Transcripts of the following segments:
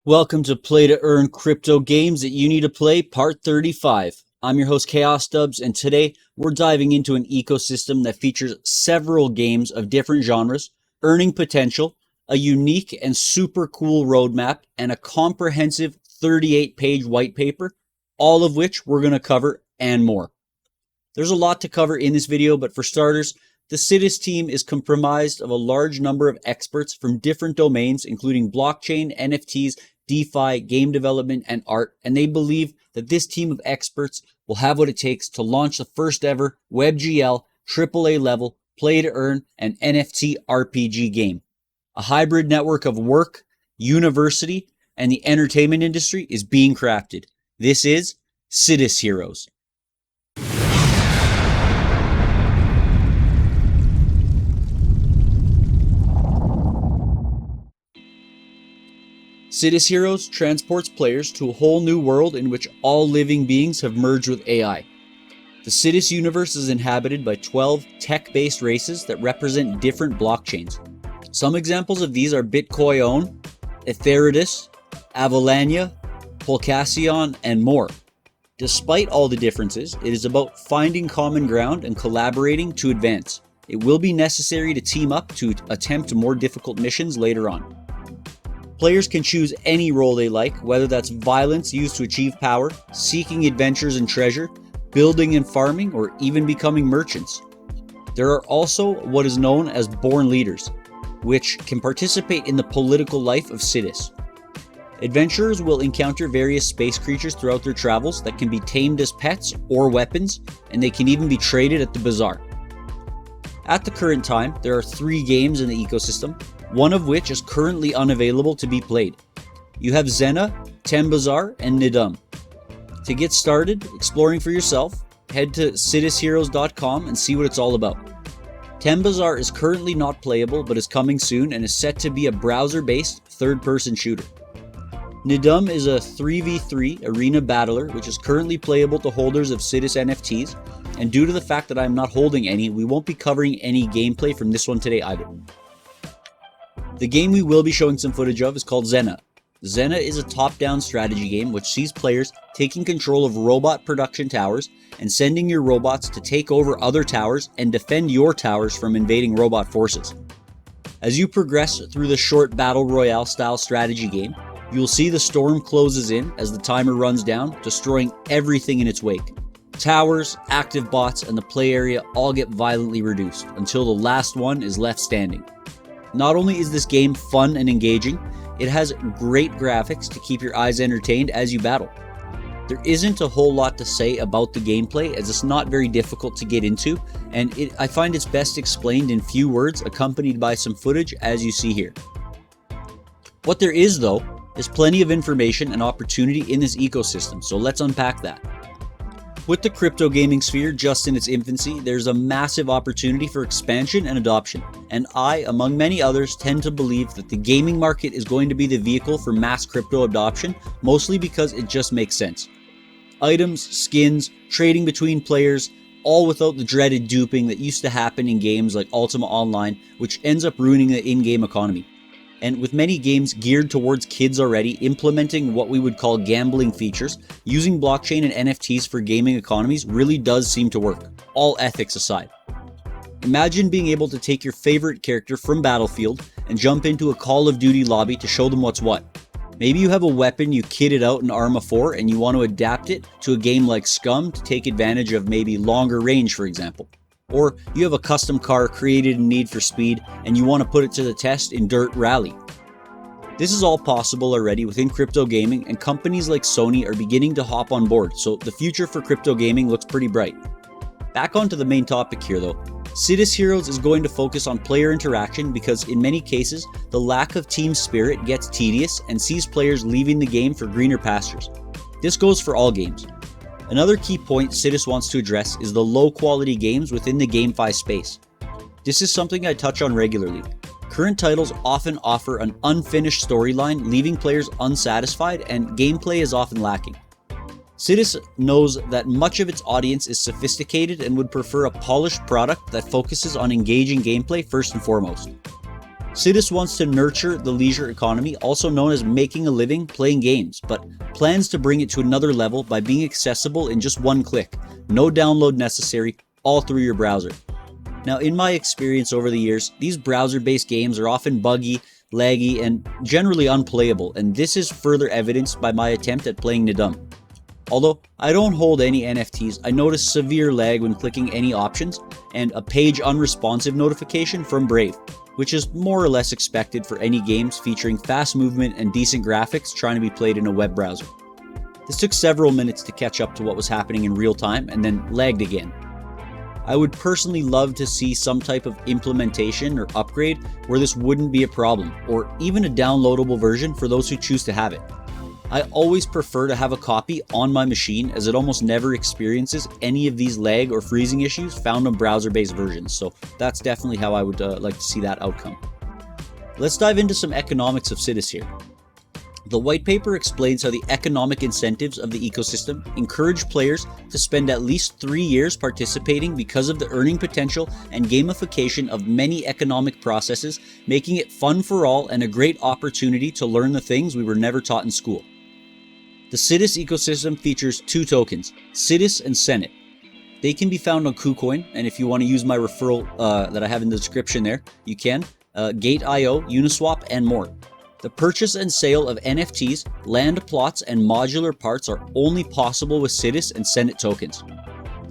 Welcome to Play to Earn Crypto Games That You Need to Play, Part 35. I'm your host, Chaos Dubs, and today we're diving into an ecosystem that features several games of different genres, earning potential, a unique and super cool roadmap, and a comprehensive 38-page white paper, all of which we're going to cover and more. There's a lot to cover in this video, but for starters, the Sidus team is comprised of a large number of experts from different domains, including blockchain, NFTs, DeFi, game development, and art, and they believe that this team of experts will have what it takes to launch the first ever WebGL, AAA level, play to earn, and NFT RPG game. A hybrid network of work, university, and the entertainment industry is being crafted. This is Sidus Heroes. Sidus Heroes transports players to a whole new world in which all living beings have merged with AI. The Sidus universe is inhabited by 12 tech-based races that represent different blockchains. Some examples of these are Bitcoin, Ethereum, Avalania, Polkassion, and more. Despite all the differences, it is about finding common ground and collaborating to advance. It will be necessary to team up to attempt more difficult missions later on. Players can choose any role they like, whether that's violence used to achieve power, seeking adventures and treasure, building and farming, or even becoming merchants. There are also what is known as born leaders, which can participate in the political life of Sidus. Adventurers will encounter various space creatures throughout their travels that can be tamed as pets or weapons, and they can even be traded at the bazaar. At the current time, there are 3 games in the ecosystem, one of which is currently unavailable to be played. You have Xenna, Tembazar, and Nidum. To get started exploring for yourself, head to sidusheroes.com and see what it's all about. Tembazar is currently not playable but is coming soon and is set to be a browser-based third-person shooter. Nidum is a 3v3 arena battler which is currently playable to holders of Sidus NFTs, and due to the fact that I'm not holding any, we won't be covering any gameplay from this one today either. The game we will be showing some footage of is called Xenna. Xenna is a top-down strategy game which sees players taking control of robot production towers and sending your robots to take over other towers and defend your towers from invading robot forces. As you progress through the short battle royale style strategy game, you'll see the storm closes in as the timer runs down, destroying everything in its wake. Towers, active bots, and the play area all get violently reduced until the last one is left standing. Not only is this game fun and engaging, it has great graphics to keep your eyes entertained as you battle. There isn't a whole lot to say about the gameplay as it's not very difficult to get into, and I find it's best explained in few words accompanied by some footage as you see here. What there is though, is plenty of information and opportunity in this ecosystem, so let's unpack that. With the crypto gaming sphere just in its infancy, there's a massive opportunity for expansion and adoption, and I, among many others, tend to believe that the gaming market is going to be the vehicle for mass crypto adoption, mostly because it just makes sense. Items, skins, trading between players, all without the dreaded duping that used to happen in games like Ultima Online, which ends up ruining the in-game economy. And with many games geared towards kids already, implementing what we would call gambling features, using blockchain and NFTs for gaming economies really does seem to work, all ethics aside. Imagine being able to take your favorite character from Battlefield and jump into a Call of Duty lobby to show them what's what. Maybe you have a weapon you kitted out in Arma 4 and you want to adapt it to a game like Scum to take advantage of maybe longer range, for example. Or you have a custom car created in Need for Speed and you want to put it to the test in Dirt Rally. This is all possible already within crypto gaming, and companies like Sony are beginning to hop on board, so the future for crypto gaming looks pretty bright. Back onto the main topic here though. Sidus Heroes is going to focus on player interaction because in many cases, the lack of team spirit gets tedious and sees players leaving the game for greener pastures. This goes for all games. Another key point Sidus wants to address is the low-quality games within the GameFi space. This is something I touch on regularly. Current titles often offer an unfinished storyline, leaving players unsatisfied, and gameplay is often lacking. Sidus knows that much of its audience is sophisticated and would prefer a polished product that focuses on engaging gameplay first and foremost. Sidus wants to nurture the leisure economy, also known as making a living playing games, but plans to bring it to another level by being accessible in just one click. No download necessary, all through your browser. Now, in my experience over the years, these browser-based games are often buggy, laggy, and generally unplayable, and this is further evidenced by my attempt at playing Nidum. Although I don't hold any NFTs, I noticed severe lag when clicking any options, and a page unresponsive notification from Brave, which is more or less expected for any games featuring fast movement and decent graphics trying to be played in a web browser. This took several minutes to catch up to what was happening in real time and then lagged again. I would personally love to see some type of implementation or upgrade where this wouldn't be a problem, or even a downloadable version for those who choose to have it. I always prefer to have a copy on my machine as it almost never experiences any of these lag or freezing issues found on browser-based versions, so that's definitely how I would like to see that outcome. Let's dive into some economics of Sidus here. The white paper explains how the economic incentives of the ecosystem encourage players to spend at least 3 years participating because of the earning potential and gamification of many economic processes, making it fun for all and a great opportunity to learn the things we were never taught in school. The Sidus ecosystem features 2 tokens, Sidus and Xenna. They can be found on Kucoin, and if you want to use my referral that I have in the description there, you can. Gate.io, Uniswap, and more. The purchase and sale of NFTs, land plots, and modular parts are only possible with Sidus and Xenna tokens.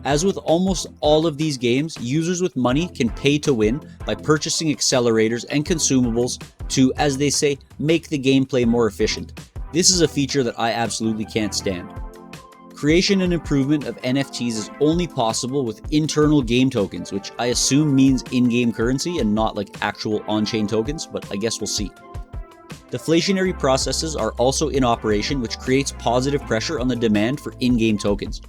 As with almost all of these games, users with money can pay to win by purchasing accelerators and consumables to, as they say, make the gameplay more efficient. This is a feature that I absolutely can't stand. Creation and improvement of NFTs is only possible with internal game tokens, which I assume means in-game currency and not like actual on-chain tokens, but I guess we'll see. Deflationary processes are also in operation, which creates positive pressure on the demand for in-game tokens.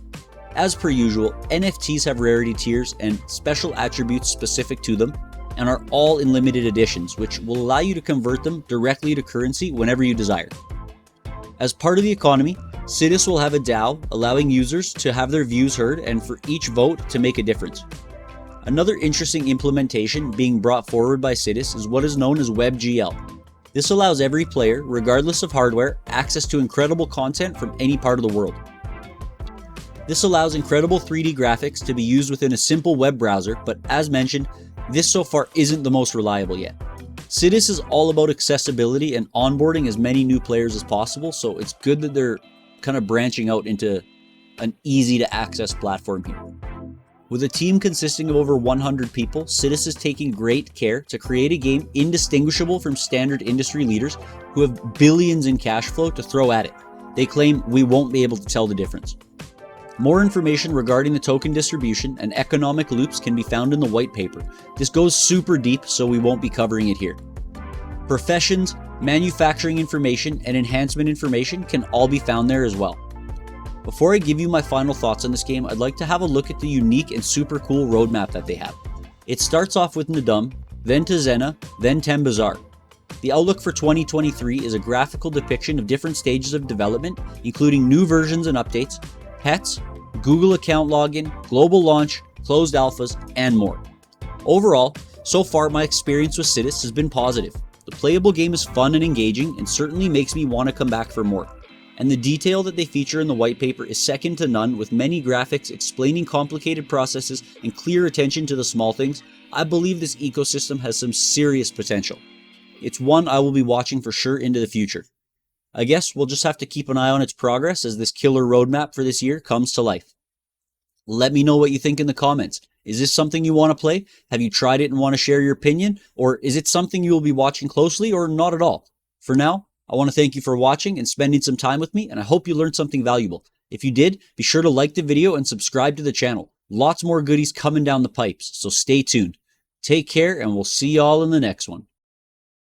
As per usual, NFTs have rarity tiers and special attributes specific to them, and are all in limited editions, which will allow you to convert them directly to currency whenever you desire. As part of the economy, Sidus will have a DAO, allowing users to have their views heard and for each vote to make a difference. Another interesting implementation being brought forward by Sidus is what is known as WebGL. This allows every player, regardless of hardware, access to incredible content from any part of the world. This allows incredible 3D graphics to be used within a simple web browser, but as mentioned, this so far isn't the most reliable yet. Sidus is all about accessibility and onboarding as many new players as possible, so it's good that they're kind of branching out into an easy to access platform here. With a team consisting of over 100 people, Sidus is taking great care to create a game indistinguishable from standard industry leaders who have billions in cash flow to throw at it. They claim we won't be able to tell the difference. More information regarding the token distribution and economic loops can be found in the white paper. This goes super deep, so we won't be covering it here. Professions, manufacturing information, and enhancement information can all be found there as well. Before I give you my final thoughts on this game, I'd like to have a look at the unique and super cool roadmap that they have. It starts off with Nidum, then to Xenna, then Tembazar. The outlook for 2023 is a graphical depiction of different stages of development, including new versions and updates, pets, Google account login, global launch, closed alphas, and more. Overall, so far my experience with Sidus has been positive. The playable game is fun and engaging and certainly makes me want to come back for more. And the detail that they feature in the white paper is second to none, with many graphics explaining complicated processes and clear attention to the small things. I believe this ecosystem has some serious potential. It's one I will be watching for sure into the future. I guess we'll just have to keep an eye on its progress as this killer roadmap for this year comes to life. Let me know what you think in the comments. Is this something you want to play? Have you tried it and want to share your opinion? Or is it something you will be watching closely or not at all? For now, I want to thank you for watching and spending some time with me, and I hope you learned something valuable. If you did, be sure to like the video and subscribe to the channel. Lots more goodies coming down the pipes, so stay tuned. Take care, and we'll see y'all in the next one.